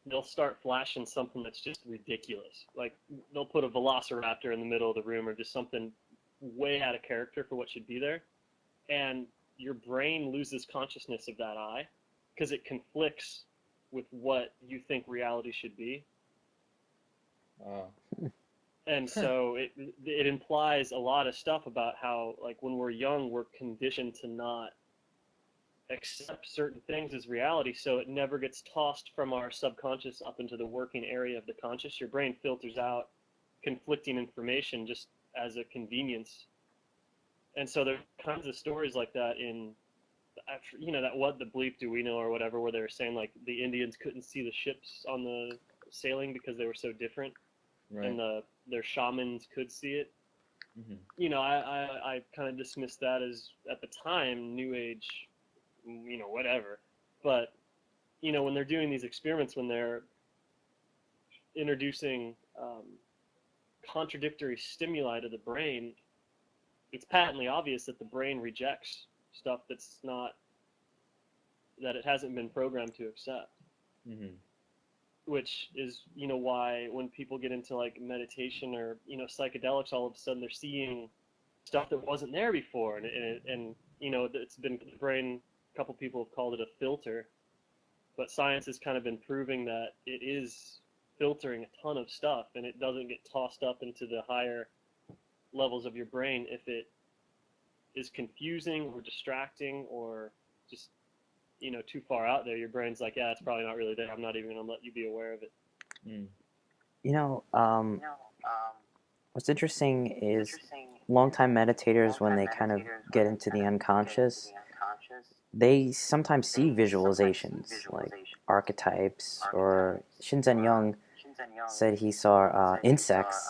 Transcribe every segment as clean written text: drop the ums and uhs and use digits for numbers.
they'll start flashing something that's just ridiculous. Like they'll put a velociraptor in the middle of the room or just something way out of character for what should be there. And your brain loses consciousness of that eye because it conflicts with what you think reality should be. And so it implies a lot of stuff about how, like, when we're young, we're conditioned to not accept certain things as reality, so it never gets tossed from our subconscious up into the working area of the conscious. Your brain filters out conflicting information just as a convenience. And so there's kinds of stories like that in, you know, that What the Bleep Do We Know or whatever, where they were saying, like, the Indians couldn't see the ships on the sailing because they were so different, right. And their shamans could see it. Mm-hmm. You know, I kind of dismissed that as, at the time, New Age, you know, whatever. But, you know, when they're doing these experiments, when they're introducing contradictory stimuli to the brain, it's patently obvious that the brain rejects stuff that's not, that it hasn't been programmed to accept. Mm-hmm. Which is, you know, why when people get into, like, meditation or, you know, psychedelics, all of a sudden they're seeing stuff that wasn't there before. And you know, it's been, the brain, a couple people have called it a filter, but science has kind of been proving that it is filtering a ton of stuff, and it doesn't get tossed up into the higher levels of your brain if it is confusing or distracting or just, you know, too far out there. Your brain's like, yeah, it's probably not really there. I'm not even going to let you be aware of it. You know, what's interesting is longtime meditators, when they kind of get into the unconscious, they sometimes see visualizations like archetypes, or Shinzen Young said he saw insects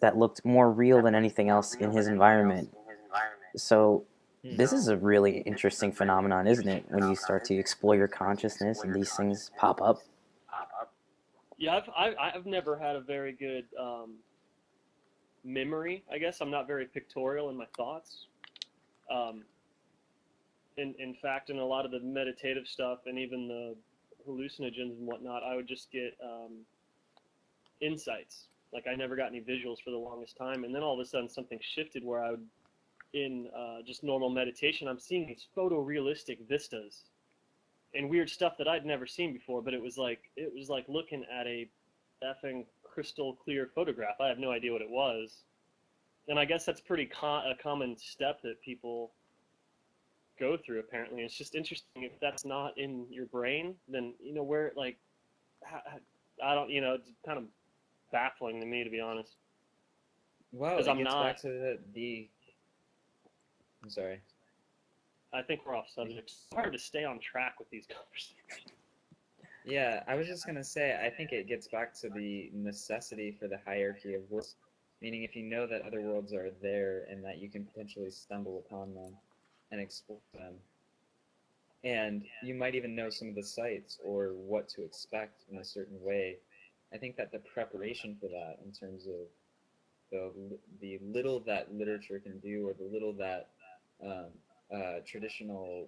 that looked more real than anything else in his environment. So this is a really interesting phenomenon, isn't it, when you start to explore your consciousness and these things pop up? Yeah, I've never had a very good memory, I guess. I'm not very pictorial in my thoughts. In fact, in a lot of the meditative stuff and even the hallucinogens and whatnot, I would just get insights. Like, I never got any visuals for the longest time, and then all of a sudden something shifted where I would, in just normal meditation, I'm seeing these photorealistic vistas and weird stuff that I'd never seen before, but it was like looking at a effing crystal clear photograph. I have no idea what it was. And I guess that's pretty a common step that people go through, apparently. It's just interesting. If that's not in your brain, then, you know, where, like, I don't, you know, it's kind of baffling to me, to be honest. Well, it gets back to the I'm sorry. I think we're off subject. It's hard to stay on track with these conversations. Yeah, I was just going to say, I think it gets back to the necessity for the hierarchy of worlds. Meaning, if you know that other worlds are there and that you can potentially stumble upon them and explore them, and you might even know some of the sites or what to expect in a certain way, I think that the preparation for that, in terms of the little that literature can do, or the little that traditional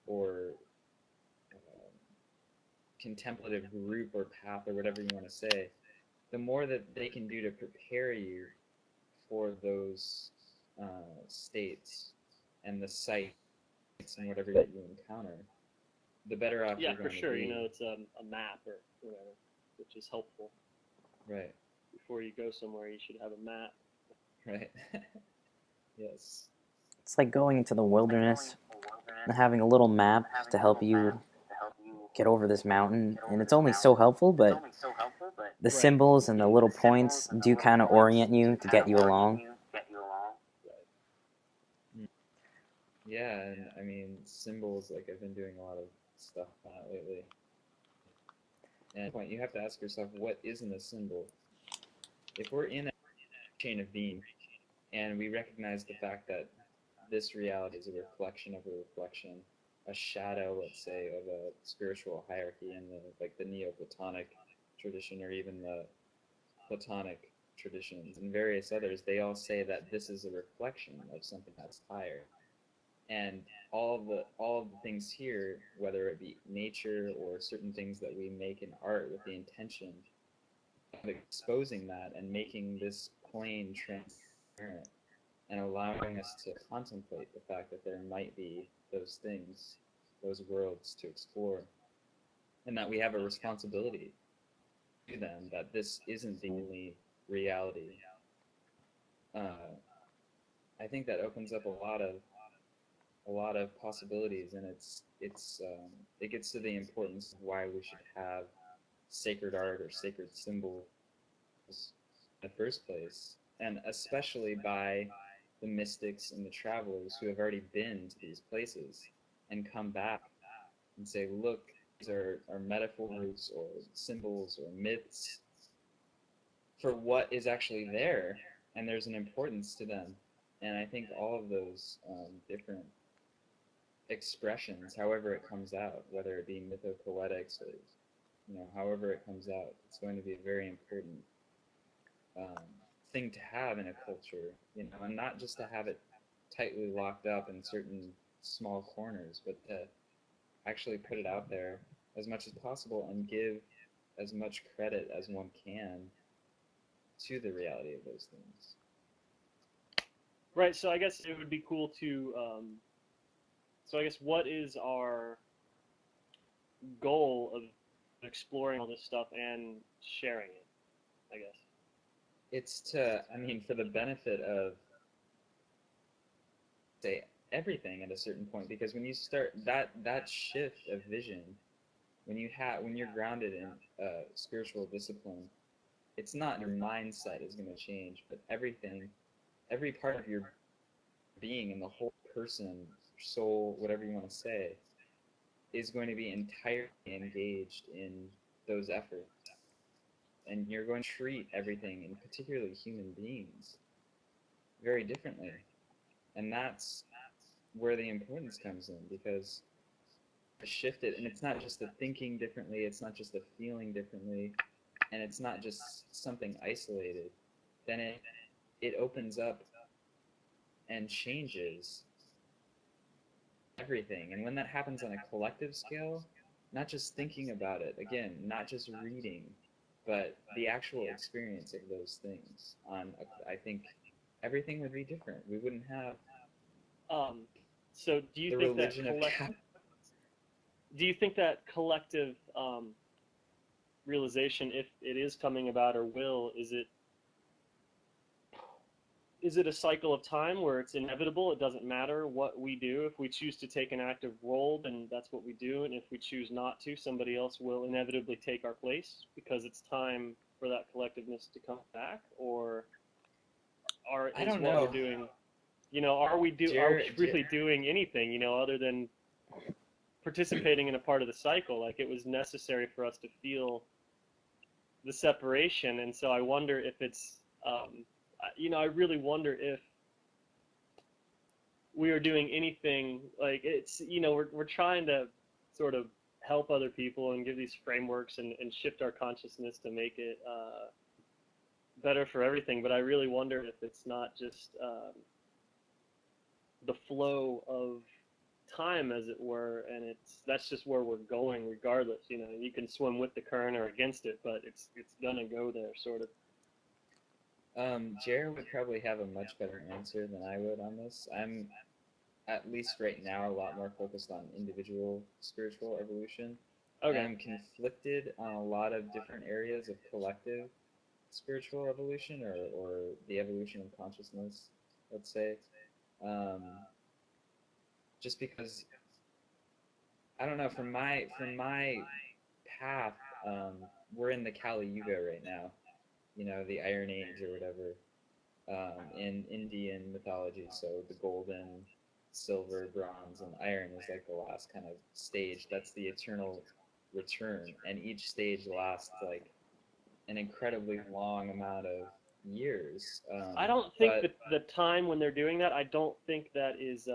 or contemplative group or path or whatever you want to say, the more that they can do to prepare you for those states and the sites and whatever that you encounter, the better off you're going to be. Yeah, for sure. You know, it's a map or whatever, which is helpful. Right. Before you go somewhere, you should have a map. Right. Yes. It's like going into the wilderness and having a little map to help you get over this mountain, and it's only so helpful, but the symbols and the little points do kind of orient you to get you along. Yeah, and I mean, symbols, like, I've been doing a lot of stuff on it lately. And at the point, you have to ask yourself, what isn't a symbol? If we're in a chain of being, and we recognize the fact that this reality is a reflection of a reflection, a shadow, let's say, of a spiritual hierarchy in the Neoplatonic tradition, or even the Platonic traditions and various others, they all say that this is a reflection of something that's higher. and all of the things here, whether it be nature or certain things that we make in art with the intention of exposing that and making this plane transparent and allowing us to contemplate the fact that there might be those things, those worlds to explore, and that we have a responsibility to them, that this isn't the only reality. I think that opens up a lot of possibilities, and it gets to the importance of why we should have sacred art or sacred symbols in the first place, and especially by the mystics and the travelers who have already been to these places and come back and say, look, these are metaphors or symbols or myths for what is actually there, and there's an importance to them. And I think all of those different expressions, however it comes out, whether it be mythopoetics or however it comes out, it's going to be a very important thing to have in a culture, and not just to have it tightly locked up in certain small corners, but to actually put it out there as much as possible and give as much credit as one can to the reality of those things. Right, so I guess it would be cool to, so I guess what is our goal of exploring all this stuff and sharing it, I guess? It's to, for the benefit of, say, everything at a certain point, because when you start that shift of vision, when you're grounded in spiritual discipline, it's not your mindset is going to change, but every part of your being and the whole person, soul, whatever you want to say, is going to be entirely engaged in those efforts. And you're going to treat everything, and particularly human beings, very differently. And that's where the importance comes in, because shift it, and it's not just the thinking differently, it's not just the feeling differently, and it's not just something isolated. Then it opens up and changes everything. And when that happens on a collective scale, not just thinking about it, again, not just reading, but the actual experience of those things, I think everything would be different. We wouldn't have so do you the think religion that of do you think that collective realization, if it is coming about or will, is it a cycle of time where it's inevitable? It doesn't matter what we do. If we choose to take an active role, then that's what we do. And if we choose not to, somebody else will inevitably take our place because it's time for that collectiveness to come back? Or I don't what know. we're doing, are we really doing anything, other than participating in a part of the cycle? Like, it was necessary for us to feel the separation. And so I wonder if it's, I really wonder if we are doing anything, like, it's, we're trying to sort of help other people and give these frameworks and shift our consciousness to make it better for everything. But I really wonder if it's not just the flow of time, as it were, and that's just where we're going regardless. You can swim with the current or against it, but it's gonna go there, sort of. Jared would probably have a much better answer than I would on this. I'm, at least right now, a lot more focused on individual spiritual evolution. Okay. I'm conflicted on a lot of different areas of collective spiritual evolution, or the evolution of consciousness, let's say. Just because, I don't know, from my path, we're in the Kali Yuga right now, the Iron Age or whatever, in Indian mythology. So the golden, silver, bronze, and iron is like the last kind of stage. That's the eternal return, and each stage lasts like an incredibly long amount of years. I don't think that the time when they're doing that, I don't think that is